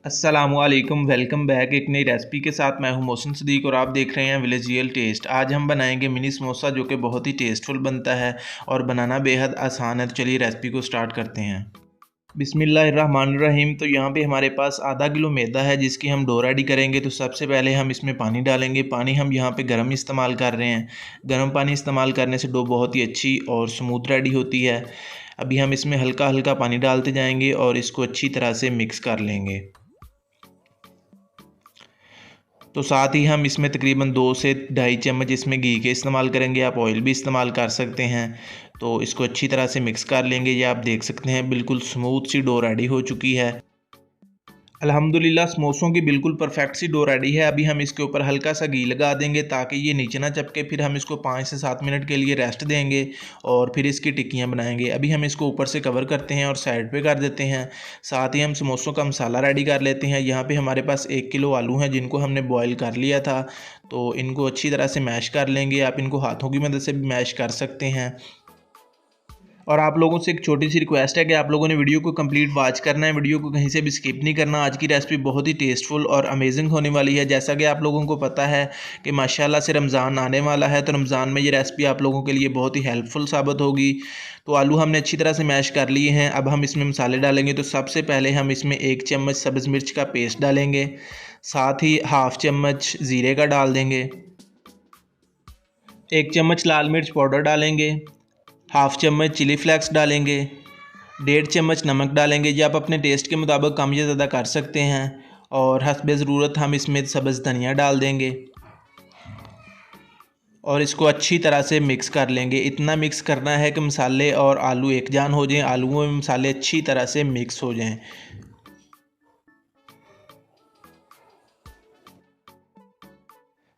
अस्सलामुअलैकुम, welcome back एक नई रेसिपी के साथ। मैं हूं मोहसिन सदीक और आप देख रहे हैं विलेज रियल टेस्ट। आज हम बनाएंगे मिनी समोसा जो कि बहुत ही टेस्टफुल बनता है और बनाना बेहद आसान है। तो चलिए रेसिपी को स्टार्ट करते हैं। बिस्मिल्लाहिर्रहमानिर्रहीम। तो यहाँ पे हमारे पास आधा किलो मैदा है जिसकी हम डो रेडी करेंगे। तो सबसे पहले हम इसमें पानी डालेंगे। पानी हम यहाँ पे गर्म इस्तेमाल कर रहे हैं। गर्म पानी इस्तेमाल करने से डो बहुत ही अच्छी और स्मूथ रेडी होती है। अभी हम इसमें हल्का हल्का पानी डालते जाएंगे और इसको अच्छी तरह से मिक्स कर लेंगे। तो साथ ही हम इसमें तकरीबन 2 से ढाई चम्मच इसमें घी के इस्तेमाल करेंगे। आप ऑयल भी इस्तेमाल कर सकते हैं। तो इसको अच्छी तरह से मिक्स कर लेंगे। ये आप देख सकते हैं बिल्कुल स्मूथ सी डो रेडी हो चुकी है। अल्हम्दुलिल्लाह समोसों की बिल्कुल परफेक्ट सी डो रेडी है। अभी हम इसके ऊपर हल्का सा घी लगा देंगे ताकि ये नीचे ना चिपके। फिर हम इसको 5 से 7 मिनट के लिए रेस्ट देंगे और फिर इसकी टिक्कियाँ बनाएंगे। अभी हम इसको ऊपर से कवर करते हैं और साइड पे कर देते हैं। साथ ही हम समोसों का मसाला रेडी कर लेते हैं। यहाँ पे हमारे पास 1 किलो आलू हैं जिनको हमने बॉयल कर लिया था। तो इनको अच्छी तरह से मैश कर लेंगे। आप इनको हाथों की मदद से भी मैश कर सकते हैं। और आप लोगों से एक छोटी सी रिक्वेस्ट है कि आप लोगों ने वीडियो को कंप्लीट वॉच करना है, वीडियो को कहीं से भी स्किप नहीं करना। आज की रेसिपी बहुत ही टेस्टफुल और अमेजिंग होने वाली है। जैसा कि आप लोगों को पता है कि माशाल्लाह से रमज़ान आने वाला है, तो रमज़ान में ये रेसिपी आप लोगों के लिए बहुत ही हेल्पफुल साबित होगी। तो आलू हमने अच्छी तरह से मैश कर लिए हैं। अब हम इसमें मसाले डालेंगे। तो सबसे पहले हम इसमें 1 चम्मच सब्ज़ मिर्च का पेस्ट डालेंगे। साथ ही हाफ़ चम्मच ज़ीरे का डाल देंगे। 1 चम्मच लाल मिर्च पाउडर डालेंगे। हाफ़ चम्मच चिली फ्लेक्स डालेंगे। 1.5 चम्मच नमक डालेंगे। ये आप अपने टेस्ट के मुताबिक कम या ज़्यादा कर सकते हैं। और हस्बे ज़रूरत हम इसमें सब्ज़ धनिया डाल देंगे और इसको अच्छी तरह से मिक्स कर लेंगे। इतना मिक्स करना है कि मसाले और आलू एक जान हो जाएं, आलूओं में मसाले अच्छी तरह से मिक्स हो जाएं।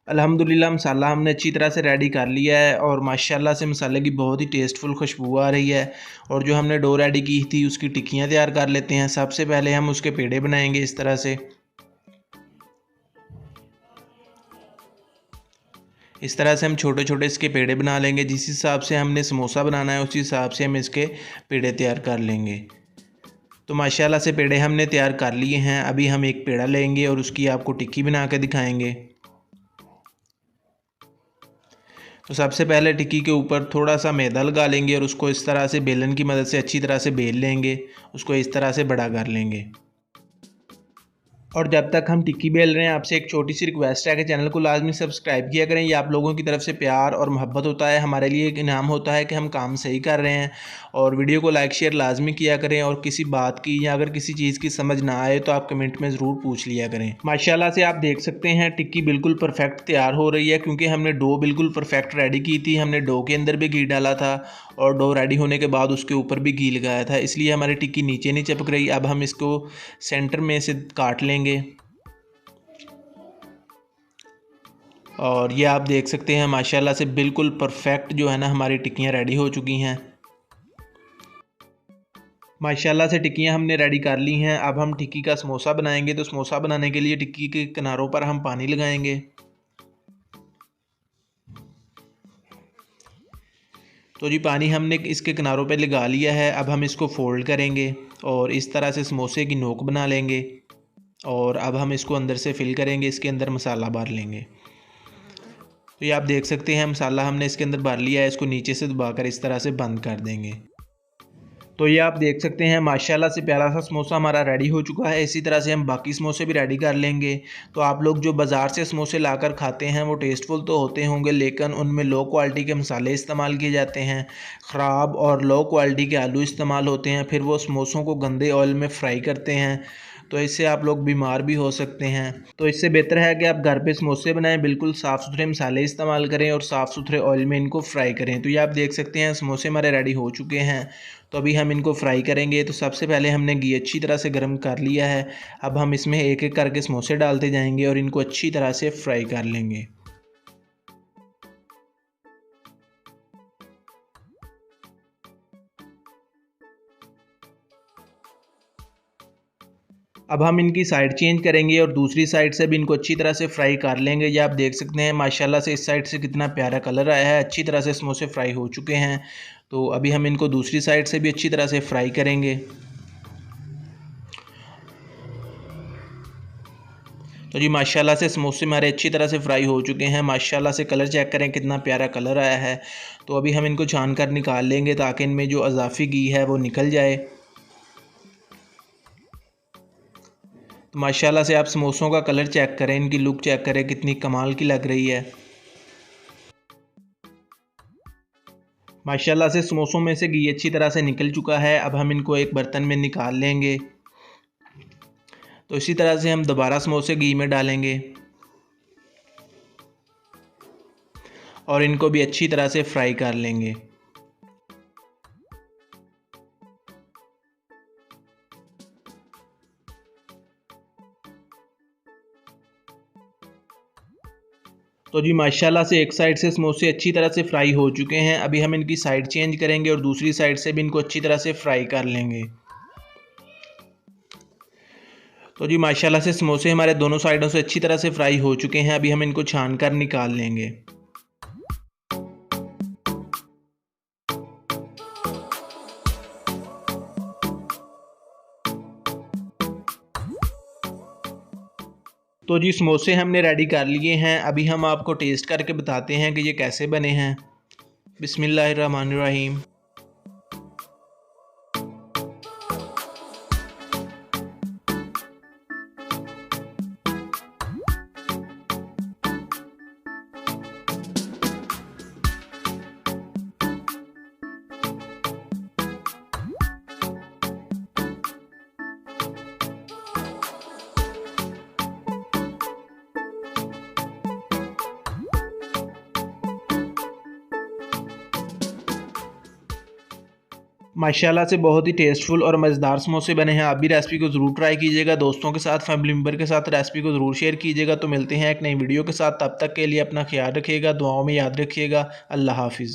अल्हम्दुलिल्लाह मसाला हमने अच्छी तरह से रेडी कर लिया है और माशाल्लाह से मसाले की बहुत ही टेस्टफुल खुशबू आ रही है। और जो हमने डो रेडी की थी उसकी टिक्कियाँ तैयार कर लेते हैं। सबसे पहले हम उसके पेड़े बनाएंगे इस तरह से। इस तरह से हम छोटे छोटे इसके पेड़े बना लेंगे। जिस हिसाब से हमने समोसा बनाना है उसी हिसाब से हम इसके पेड़े तैयार कर लेंगे। तो माशाल्लाह से पेड़े हमने तैयार कर लिए हैं। अभी हम एक पेड़ा लेंगे और उसकी आपको टिक्की बना के दिखाएंगे। तो सबसे पहले टिक्की के ऊपर थोड़ा सा मैदा लगा लेंगे और उसको इस तरह से बेलन की मदद से अच्छी तरह से बेल लेंगे। उसको इस तरह से बड़ा कर लेंगे। और जब तक हम टिक्की बेल रहे हैं आपसे एक छोटी सी रिक्वेस्ट है कि चैनल को लाजमी सब्सक्राइब किया करें। ये आप लोगों की तरफ से प्यार और मोहब्बत होता है, हमारे लिए एक इनाम होता है कि हम काम सही कर रहे हैं। और वीडियो को लाइक शेयर लाजमी किया करें। और किसी बात की या अगर किसी चीज़ की समझ ना आए तो आप कमेंट में ज़रूर पूछ लिया करें। माशाल्लाह से आप देख सकते हैं टिक्की बिल्कुल परफेक्ट तैयार हो रही है क्योंकि हमने डो बिल्कुल परफेक्ट रेडी की थी। हमने डो के अंदर भी घी डाला था और डो रेडी होने के बाद उसके ऊपर भी घी लगाया था, इसलिए हमारी टिक्की नीचे नहीं चिपक रही। अब हम इसको सेंटर में से काट लेंगे और ये आप देख सकते हैं माशाल्लाह से बिल्कुल परफेक्ट जो है ना हमारी टिक्कियाँ रेडी हो चुकी हैं। माशाल्लाह से टिक्कियाँ हमने रेडी कर ली हैं। अब हम टिक्की का समोसा बनाएंगे। तो समोसा बनाने के लिए टिक्की के किनारों पर हम पानी लगाएंगे। तो जी पानी हमने इसके किनारों पे लगा लिया है। अब हम इसको फोल्ड करेंगे और इस तरह से समोसे की नोक बना लेंगे। और अब हम इसको अंदर से फिल करेंगे, इसके अंदर मसाला भर लेंगे। तो ये आप देख सकते हैं मसाला हमने इसके अंदर भर लिया है। इसको नीचे से दबाकर इस तरह से बंद कर देंगे। तो ये आप देख सकते हैं माशाल्लाह से प्यारा सा समोसा हमारा रेडी हो चुका है। इसी तरह से हम बाकी समोसे भी रेडी कर लेंगे। तो आप लोग जो बाज़ार से समोसे लाकर खाते हैं वो टेस्टफुल तो होते होंगे लेकिन उनमें लो क्वालिटी के मसाले इस्तेमाल किए जाते हैं, ख़राब और लो क्वालिटी के आलू इस्तेमाल होते हैं। फिर वो समोसों को गंदे ऑयल में फ्राई करते हैं, तो इससे आप लोग बीमार भी हो सकते हैं। तो इससे बेहतर है कि आप घर पे समोसे बनाएं, बिल्कुल साफ़ सुथरे मसाले इस्तेमाल करें और साफ़ सुथरे ऑयल में इनको फ्राई करें। तो ये आप देख सकते हैं समोसे हमारे रेडी हो चुके हैं। तो अभी हम इनको फ्राई करेंगे। तो सबसे पहले हमने घी अच्छी तरह से गर्म कर लिया है। अब हम इसमें एक एक करके समोसे डालते जाएंगे और इनको अच्छी तरह से फ्राई कर लेंगे। अब हम इनकी साइड चेंज करेंगे और दूसरी साइड से भी इनको अच्छी तरह से फ्राई कर लेंगे। ये आप देख सकते हैं माशाल्लाह से इस साइड से कितना प्यारा कलर आया है। अच्छी तरह से समोसे फ्राई हो चुके हैं। तो अभी हम इनको दूसरी साइड से भी अच्छी तरह से फ्राई करेंगे। तो जी माशाल्लाह से समोसे हमारे अच्छी तरह से फ्राई हो चुके हैं। माशाल्लाह से कलर चेक करें कितना प्यारा कलर आया है। तो अभी हम इनको छान कर निकाल लेंगे ताकि इनमें जो अज़ाफ़ी घी है वो निकल जाए। तो माशाल्लाह से आप समोसों का कलर चेक करें, इनकी लुक चेक करें कितनी कमाल की लग रही है। माशाल्लाह से समोसों में से घी अच्छी तरह से निकल चुका है। अब हम इनको एक बर्तन में निकाल लेंगे। तो इसी तरह से हम दोबारा समोसे घी में डालेंगे और इनको भी अच्छी तरह से फ्राई कर लेंगे। तो जी माशाल्लाह से एक साइड से समोसे अच्छी तरह से फ्राई हो चुके हैं। अभी हम इनकी साइड चेंज करेंगे और दूसरी साइड से भी इनको अच्छी तरह से फ्राई कर लेंगे। तो जी माशाल्लाह से समोसे हमारे दोनों साइडों से अच्छी तरह से फ्राई हो चुके हैं। अभी हम इनको छान कर निकाल लेंगे। तो जी समोसे हमने रेडी कर लिए हैं। अभी हम आपको टेस्ट करके बताते हैं कि ये कैसे बने हैं। बिस्मिल्लाहिर्रहमानिर्रहीम। माशाल्लाह से बहुत ही टेस्टफुल और मज़ेदार समोसे बने हैं। आप भी रेसिपी को ज़रूर ट्राई कीजिएगा। दोस्तों के साथ, फैमिली मेम्बर के साथ रेसिपी को ज़रूर शेयर कीजिएगा। तो मिलते हैं एक नई वीडियो के साथ। तब तक के लिए अपना ख्याल रखिएगा, दुआओं में याद रखिएगा। अल्लाह हाफ़िज़।